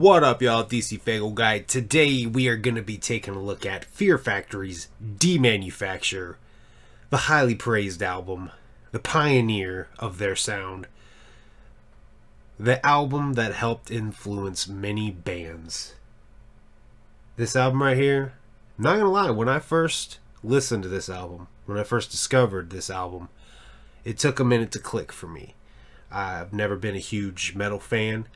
What up, y'all? DCFAYGOGUY. Today we are going to be taking a look at Fear Factory's Demanufacture, the highly praised album, the pioneer of their sound, the album that helped influence many bands. This album right here, not gonna lie, when I first listened to this album, when I first discovered this album, it took a minute to click for me. I've never been a huge metal fan.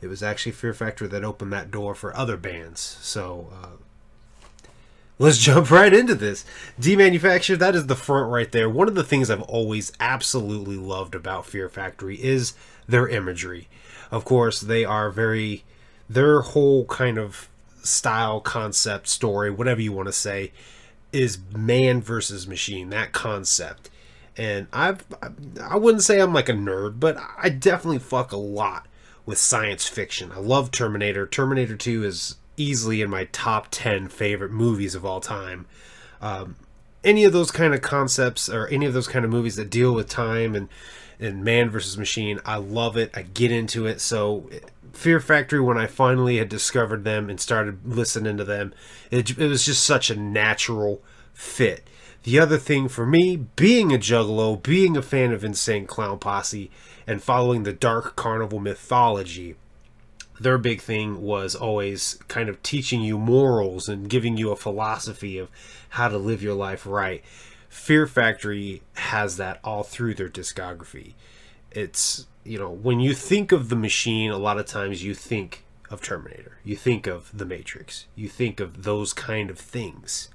It was actually Fear Factory that opened that door for other bands. So, let's jump right into this. Demanufacture, that is the front right there. One of the things I've always absolutely loved about Fear Factory is their imagery. Of course, they are their whole kind of style, concept, story, whatever you want to say, is man versus machine, that concept. And I wouldn't say I'm like a nerd, but I definitely fuck a lot with science fiction. I love Terminator. Terminator 2 is easily in my top 10 favorite movies of all time. Any of those kind of concepts or any of those kind of movies that deal with time and man versus machine, I love it. I get into it. So Fear Factory, when I finally had discovered them and started listening to them, it was just such a natural fit. The other thing for me, being a juggalo, being a fan of Insane Clown Posse, and following the dark carnival mythology, their big thing was always kind of teaching you morals and giving you a philosophy of how to live your life right. Fear Factory has that all through their discography. It's, when you think of the machine, a lot of times you think of Terminator. You think of The Matrix. You think of those kind of things.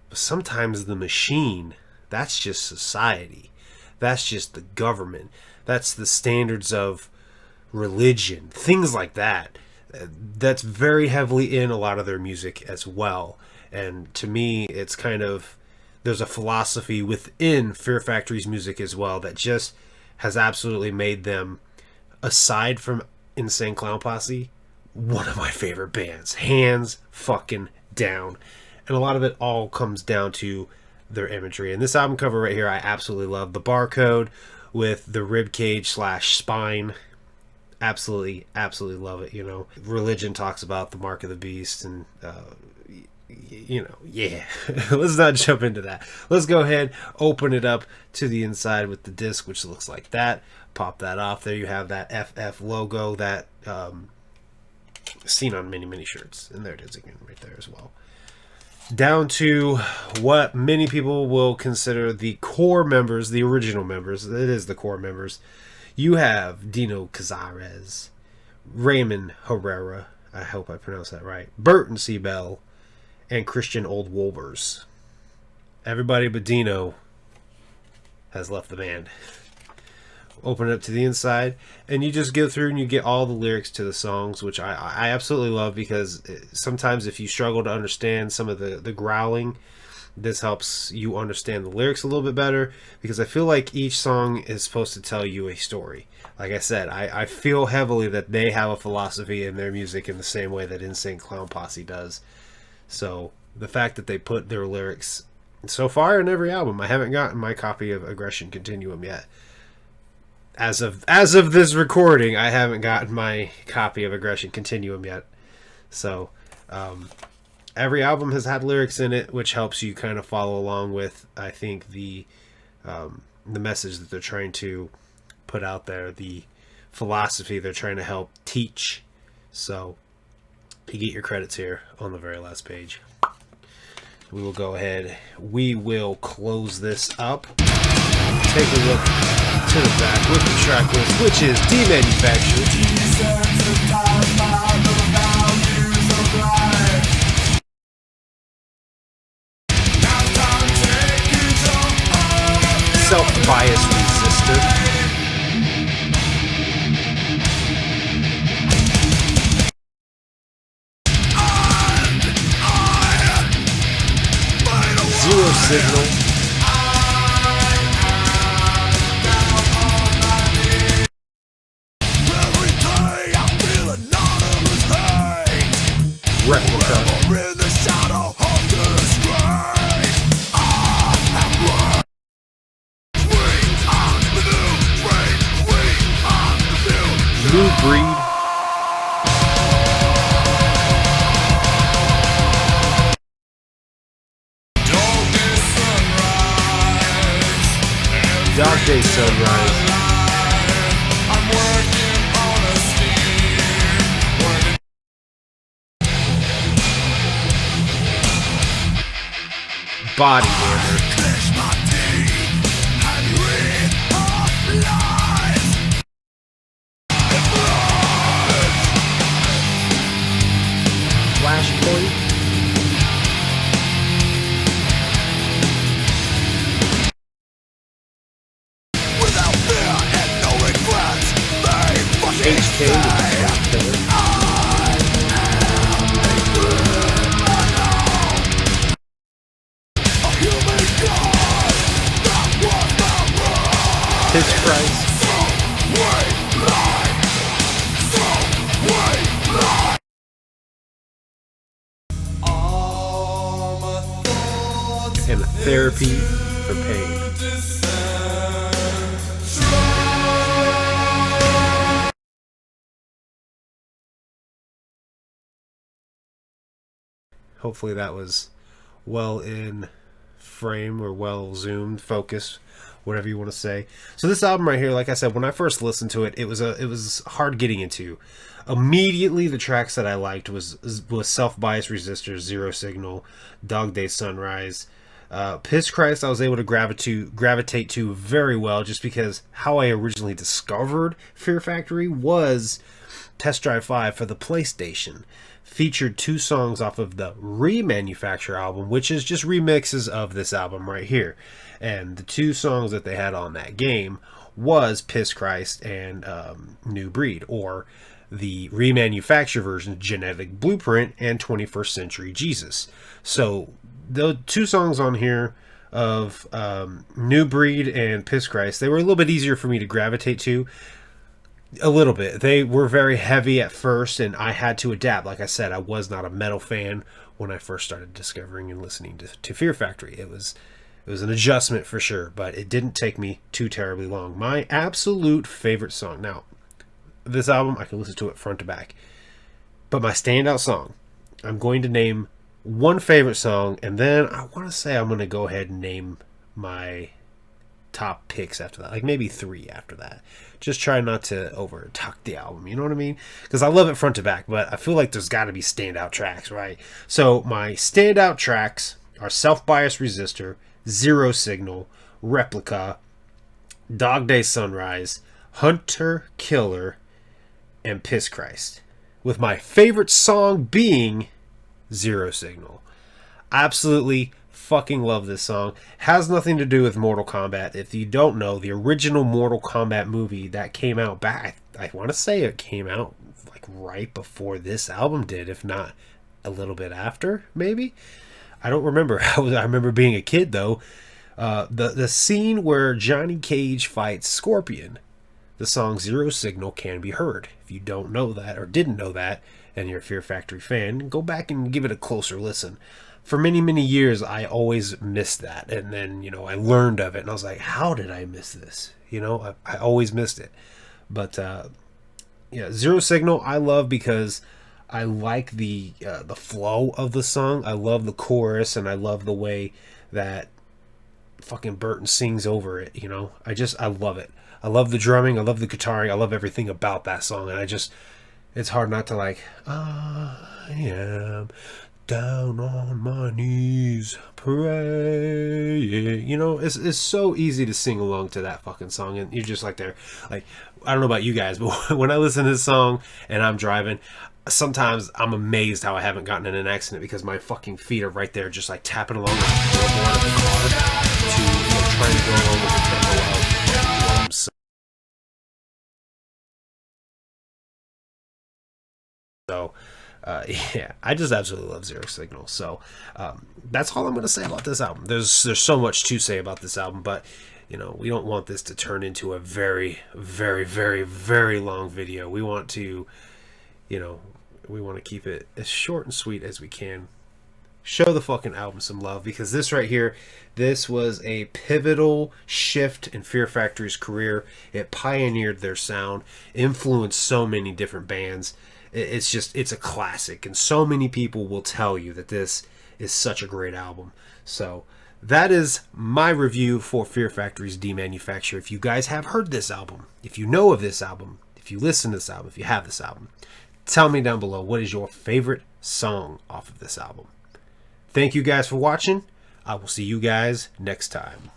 But sometimes the machine, that's just society. That's just the government. That's the standards of religion. Things like that. That's very heavily in a lot of their music as well. And to me, it's kind of, there's a philosophy within Fear Factory's music as well that just has absolutely made them, aside from Insane Clown Posse, one of my favorite bands. Hands fucking down. And a lot of it all comes down to their imagery. And this album cover right here, I absolutely love. The barcode with the rib cage / spine. Absolutely, absolutely love it. Religion talks about the mark of the beast and, yeah. Let's not jump into that. Let's go ahead, open it up to the inside with the disc, which looks like that. Pop that off. There you have that FF logo that seen on many shirts. And there it is again right there as well. Down to what many people will consider the core members, the original members. It is the core members. You have Dino Cazares, Raymond Herrera, I hope I pronounced that right, Burton C. Bell, and Christian Old Wolvers. Everybody but Dino has left the band. Open it up to the inside, and you just go through and you get all the lyrics to the songs, which I absolutely love, because sometimes if you struggle to understand some of the growling, this helps you understand the lyrics a little bit better, because I feel like each song is supposed to tell you a story. Like I said, I feel heavily that they have a philosophy in their music in the same way that Insane Clown Posse does. So the fact that they put their lyrics so far in every album, I haven't gotten my copy of Aggression Continuum yet. As of this recording, I haven't gotten my copy of Aggression Continuum yet. So, every album has had lyrics in it, which helps you kind of follow along with, I think, the message that they're trying to put out there, the philosophy they're trying to help teach. So, you get your credits here on the very last page. We will go ahead. We will close this up. Take a look to the back with the track list, which is Demanufacture. Self-bias resistor. Zero Signal. New Breed. Dog Day Sunrise. Body Hammer. Flashpoint. Without fear and no regrets, they fucking HK with His Christ. And a therapy for pain. Hopefully that was well in frame or well zoomed, focus, whatever you want to say. So this album right here, like I said, when I first listened to it, it was hard getting into. Immediately, the tracks that I liked was Self-Biased Resistor, Zero Signal, Dog Day Sunrise. Piss Christ I was able to gravitate to very well, just because how I originally discovered Fear Factory was Test Drive 5 for the PlayStation. Featured 2 songs off of the Remanufacture album, which is just remixes of this album right here. And the 2 songs that they had on that game was Piss Christ and New Breed, or the Remanufacture version, Genetic Blueprint and 21st Century Jesus. So the 2 songs on here of New Breed and Piss Christ, they were a little bit easier for me to gravitate to. A little bit. They were very heavy at first, and I had to adapt. Like I said, I was not a metal fan when I first started discovering and listening to Fear Factory. It was an adjustment for sure, but it didn't take me too terribly long. My absolute favorite song. Now, this album, I can listen to it front to back. But my standout song, I'm going to name one favorite song, and then I want to say I'm going to go ahead and name my top picks after that, like maybe 3 after that. Just try not to over talk the album, you know what I mean? Because I love it front to back, but I feel like there's got to be standout tracks, right? So my standout tracks are Self-Biased Resistor, Zero Signal, Replica, Dog Day Sunrise, Hunter Killer, and Piss Christ, with my favorite song being Zero Signal. Absolutely fucking love this song. Has nothing to do with Mortal Kombat. If you don't know, the original Mortal Kombat movie that came out back, I want to say it came out like right before this album did, if not a little bit after, maybe. I don't remember. I remember being a kid though. The scene where Johnny Cage fights Scorpion, the song Zero Signal can be heard. If you don't know that or didn't know that and you're a Fear Factory fan, go back and give it a closer listen. For many, many years, I always missed that. And then, I learned of it. And I was like, how did I miss this? I always missed it. But, Zero Signal, I love because I like the flow of the song. I love the chorus. And I love the way that fucking Burton sings over it, I love it. I love the drumming. I love the guitaring. I love everything about that song. And it's hard not to like, I am down on my knees praying. It's so easy to sing along to that fucking song, and you're just like there. Like, I don't know about you guys, but when I listen to this song and I'm driving, sometimes I'm amazed how I haven't gotten in an accident, because my fucking feet are right there just like tapping along the floorboard of the car to trying to go along with the tempo of drums. So I just absolutely love Zero Signal. So that's all I'm going to say about this album. There's so much to say about this album, but we don't want this to turn into a very, very, very, very long video. We want to, keep it as short and sweet as we can. Show the fucking album some love, because this right here, this was a pivotal shift in Fear Factory's career. It pioneered their sound, influenced so many different bands. It's a classic, and so many people will tell you that this is such a great album. So that is my review for Fear Factory's Demanufacture. If you guys have heard this album, if you know of this album, if you listen to this album, if you have this album, tell me down below what is your favorite song off of this album. Thank you guys for watching. I will see you guys next time.